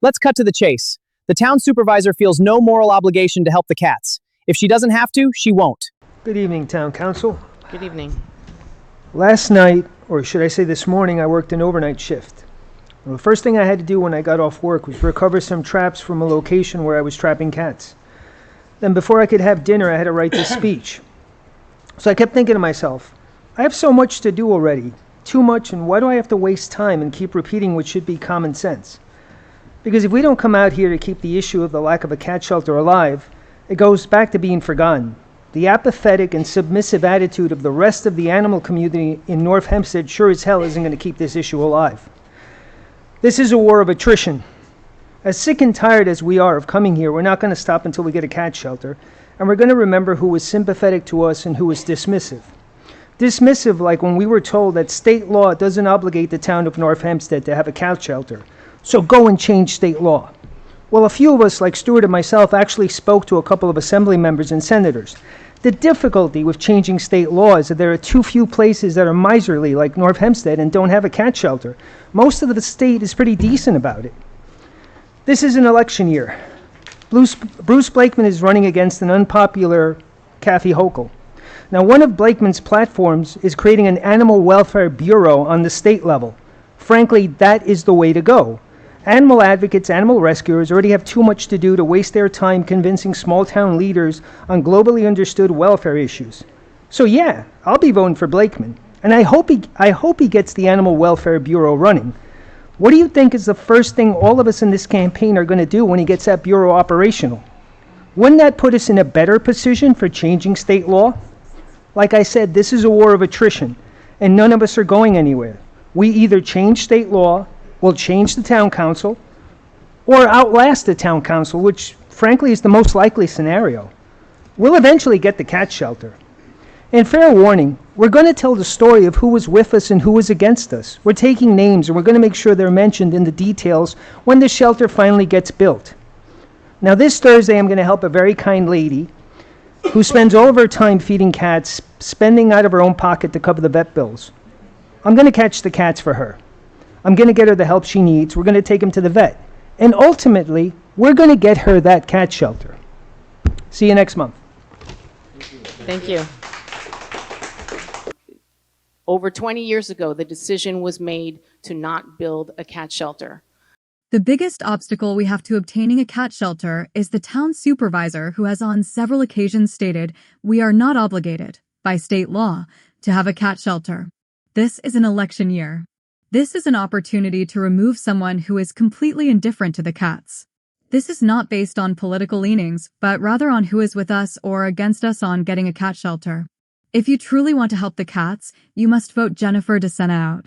Let's cut to the chase. The town supervisor feels no moral obligation to help the cats. If she doesn't have to, she won't. Good evening, Town Council. Good evening. Last night, or should I say this morning, I worked an overnight shift. Well, the first thing I had to do when I got off work was recover some traps from a location where I was trapping cats. Then before I could have dinner, I had to write this speech. So I kept thinking to myself, I have so much to do already. Too much, and why do I have to waste time and keep repeating what should be common sense? Because if we don't come out here to keep the issue of the lack of a cat shelter alive, it goes back to being forgotten. The apathetic and submissive attitude of the rest of the animal community in North Hempstead sure as hell isn't going to keep this issue alive. This is a war of attrition. As sick and tired as we are of coming here, we're not going to stop until we get a cat shelter, and we're going to remember who was sympathetic to us and who was dismissive. Dismissive like when we were told that state law doesn't obligate the town of North Hempstead to have a cat shelter, so go and change state law. Well, a few of us, like Stuart and myself, actually spoke to a couple of assembly members and senators. The difficulty with changing state law is that there are too few places that are miserly, like North Hempstead, and don't have a cat shelter. Most of the state is pretty decent about it. This is an election year. Bruce Blakeman is running against an unpopular Kathy Hochul. Now, one of Blakeman's platforms is creating an animal welfare bureau on the state level. Frankly, that is the way to go. Animal advocates, animal rescuers already have too much to do to waste their time convincing small-town leaders on globally understood welfare issues. So yeah, I'll be voting for Blakeman, and I hope he gets the Animal Welfare Bureau running. What do you think is the first thing all of us in this campaign are going to do when he gets that bureau operational? Wouldn't that put us in a better position for changing state law? Like I said, this is a war of attrition, and none of us are going anywhere. We either change state law, we'll change the town council, or outlast the town council, which frankly is the most likely scenario. We'll eventually get the cat shelter. And fair warning, we're going to tell the story of who was with us and who was against us. We're taking names, and we're going to make sure they're mentioned in the details when the shelter finally gets built. Now this Thursday, I'm going to help a very kind lady who spends all of her time feeding cats, spending out of her own pocket to cover the vet bills. I'm going to catch the cats for her. I'm going to get her the help she needs. We're going to take them to the vet. And ultimately, we're going to get her that cat shelter. See you next month. Thank you. Over 20 years ago, the decision was made to not build a cat shelter. The biggest obstacle we have to obtaining a cat shelter is the town supervisor who has on several occasions stated we are not obligated, by state law, to have a cat shelter. This is an election year. This is an opportunity to remove someone who is completely indifferent to the cats. This is not based on political leanings, but rather on who is with us or against us on getting a cat shelter. If you truly want to help the cats, you must vote Jennifer DeSena out.